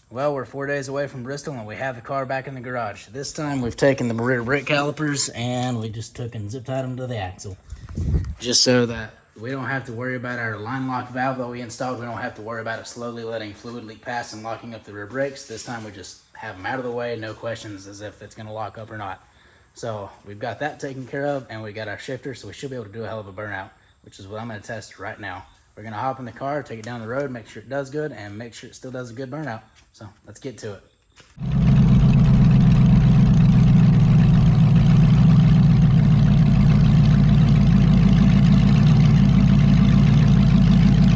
Well, we're 4 days away from Bristol and we have the car back in the garage. This time we've taken the rear brake calipers and we just took and zip tied them to the axle. Just so that we don't have to worry about our line lock valve that we installed. We don't have to worry about it slowly letting fluid leak past and locking up the rear brakes. This time we just have them out of the way, no questions as if it's going to lock up or not. So we've got that taken care of and we got our shifter, so we should be able to do a hell of a burnout, which is what I'm going to test right now. We're going to hop in the car, take it down the road, make sure it does good, and make sure it still does a good burnout. So let's get to it.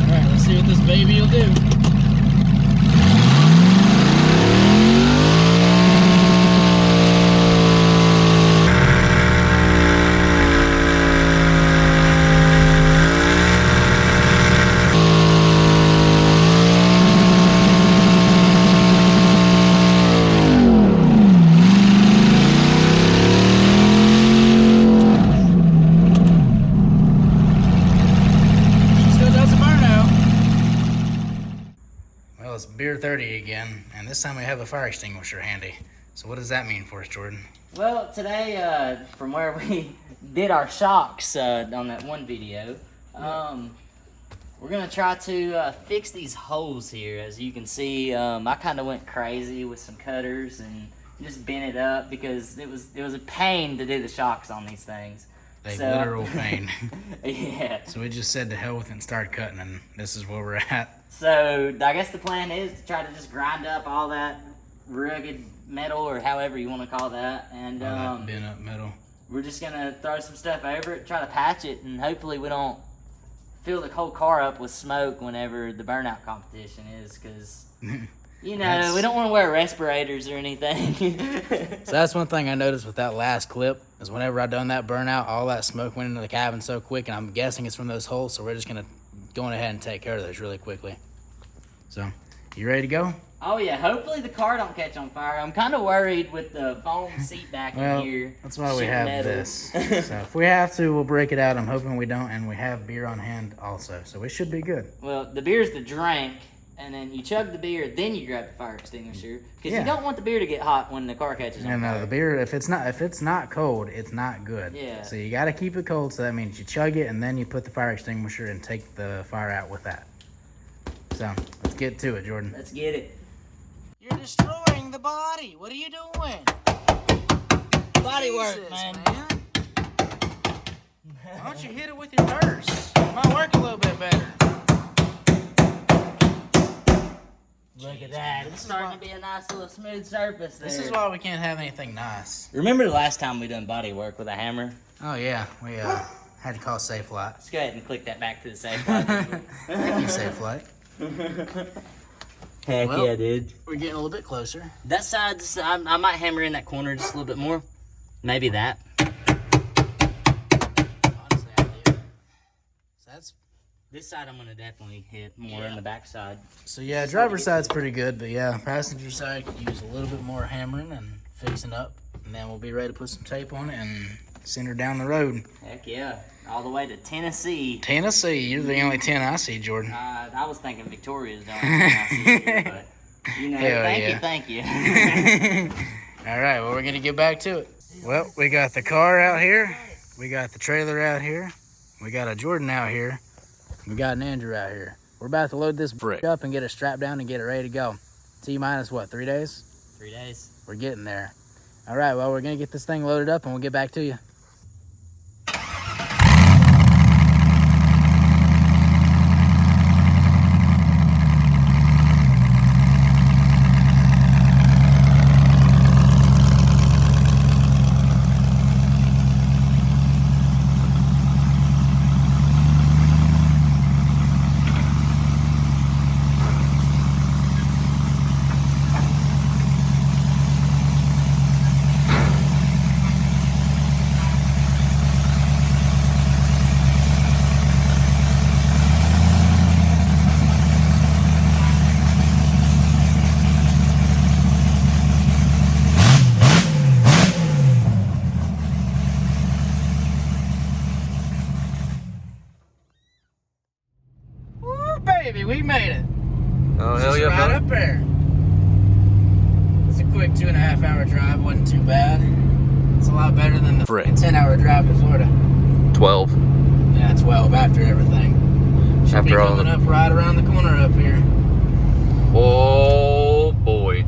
All right, let's see what this baby will do. Well, it's beer 30 again, and this time we have a fire extinguisher handy. So what does that mean for us, Jordan? Well, today, from where we did our shocks on that one video, we're going to try to fix these holes here. As you can see, I kind of went crazy with some cutters and just bent it up because it was a pain to do the shocks on these things. A literal pain. Yeah. So we just said to hell with it and started cutting, and this is where we're at. So I guess the plan is to try to just grind up all that rugged metal, or however you want to call that, and bent up metal. we're just gonna throw some stuff over it, try to patch it, and hopefully we don't fill the whole car up with smoke whenever the burnout competition is, because you know we don't want to wear respirators or anything. So that's one thing I noticed with that last clip, is whenever I done that burnout, all that smoke went into the cabin so quick, and I'm guessing it's from those holes, so we're just gonna go ahead and take care of those really quickly. So, you ready to go? Oh yeah, hopefully the car don't catch on fire. I'm kind of worried with the foam seat back in here. That's why we have metal. this. So if we have to, we'll break it out. I'm hoping we don't, and we have beer on hand also, so we should be good. Well, the beer's the drink, and then you chug the beer, then you grab the fire extinguisher, because you don't want the beer to get hot when the car catches on fire. No, the beer, if it's not cold, it's not good. Yeah. So you got to keep it cold, so that means you chug it, and then you put the fire extinguisher and take the fire out with that. So let's get to it, Jordan. Let's get it. You're destroying the body. What are you doing? Body work, man. Why don't you hit it with your purse? It might work a little bit better. Look at that. It's starting to be a nice little smooth surface there. This is why we can't have anything nice. Remember the last time we done body work with a hammer? Oh, yeah. We had to call Safe Flight. Let's go ahead and click that back to the Safe Flight. Thank you, Safe Flight. Heck Well, yeah, dude. We're getting a little bit closer. That side, I might hammer in that corner just a little bit more. Maybe that. Honestly, I do. So that's... This side I'm going to definitely hit more in the back side. So yeah, driver's side's pretty good, but yeah, passenger side could use a little bit more hammering and fixing up, and then we'll be ready to put some tape on it and send her down the road. Heck yeah. All the way to Tennessee. Tennessee, you're the only 10 I see, Jordan. I was thinking Victoria's the only 10 I see here, but you know, thank you. All right, well, we're going to get back to it. Well, we got the car out here. We got the trailer out here. We got a Jordan out here. We got an Andrew out here. We're about to load this brick up and get it strapped down and get it ready to go. T-minus what, 3 days? 3 days. We're getting there. All right, well, we're going to get this thing loaded up and we'll get back to you. baby, we made it. Oh, hell Just yeah, right brother. up there. like 2.5 hour drive. Wasn't too bad. It's a lot better than the 10-hour drive to Florida. 12. Yeah, 12 after everything. Should After be all coming up right around the corner up here. Oh boy.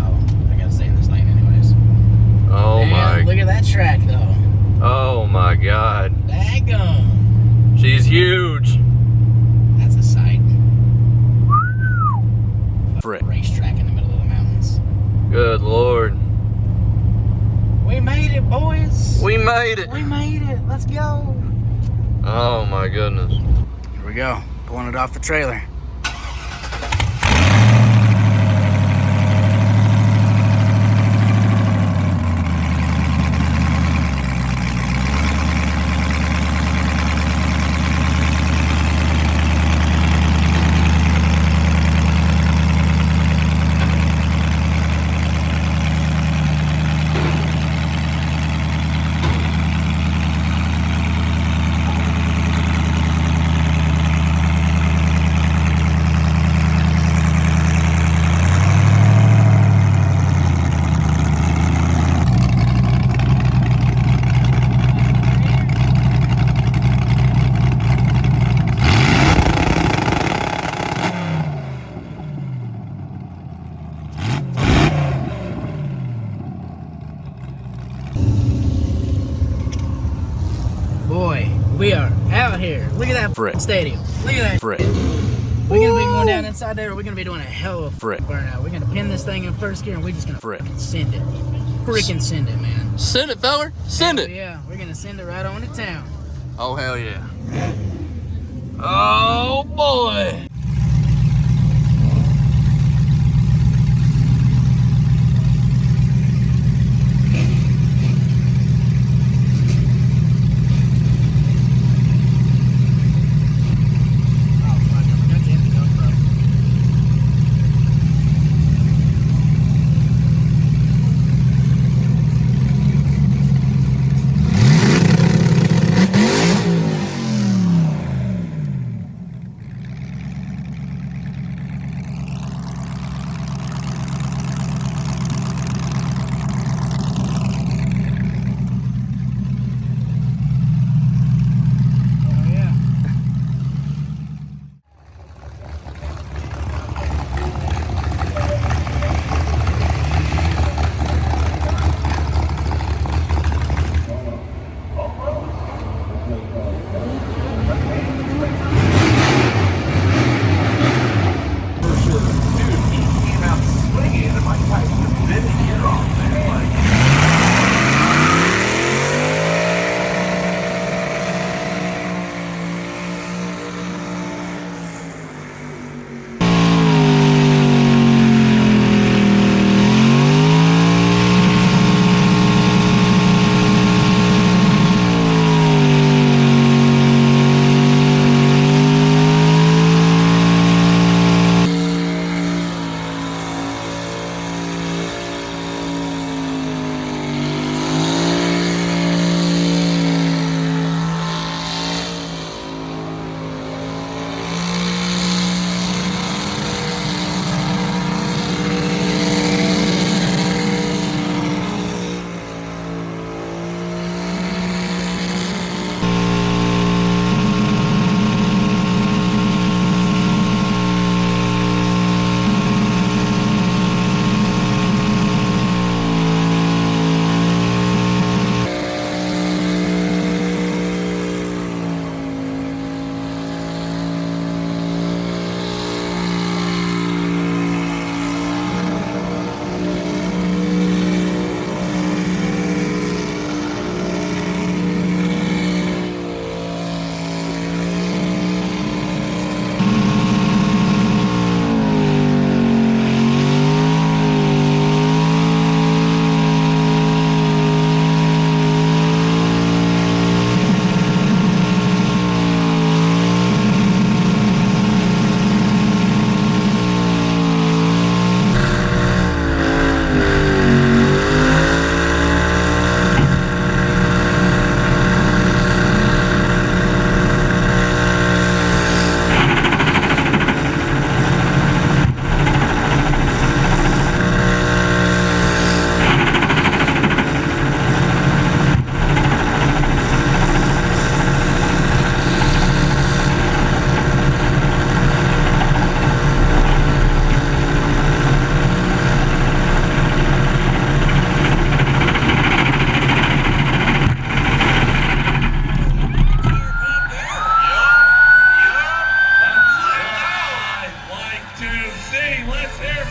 Oh, I gotta stay in this lane anyways. Oh Man, look at that track though. Oh my God. Daggone. She's huge. That's a sight. Frick. Racetrack in the middle of the mountains. Good Lord. We made it, boys. We made it. We made it. Let's go. Oh my goodness. Here we go. Pulling it off the trailer. Boy, we are out here. Look at that stadium. Look at that. We're gonna be going down inside there. We're gonna be doing a hell of a burnout. We're gonna pin this thing in first gear and we're just gonna send it. Freaking send it, man. Send it, feller. Send it. Yeah, we're gonna send it right on to town. Oh hell yeah. Oh boy.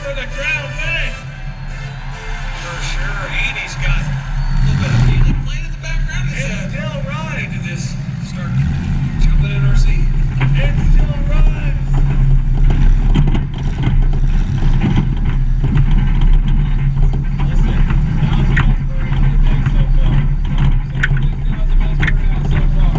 for the crown bank. For sure, Andy's got a little bit of music playing in the background. It's still right. Did this start jumping in our seat? It's still right. Listen, that was the best burnout of the day so far. Somebody think that was the best burnout so far.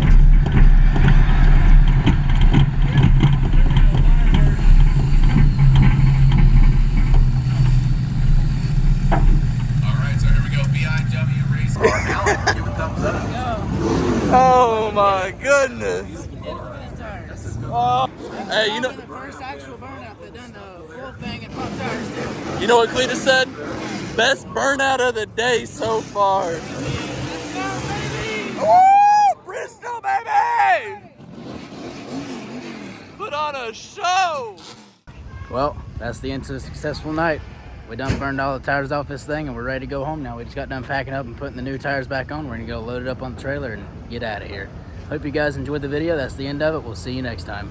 All right, so here we go. BIW racing. Alex, give a thumbs up. Oh my goodness. Oh. Hey, you know, The first actual burnout that done the full thing and pop tires too. you know what Cleetus said? Best burnout of the day so far. Woo! Bristol, baby! Put on a show! Well, that's the end to a successful night. We done burned all the tires off this thing and we're ready to go home now. We just got done packing up and putting the new tires back on. We're gonna go load it up on the trailer and get out of here. Hope you guys enjoyed the video. That's the end of it. We'll see you next time.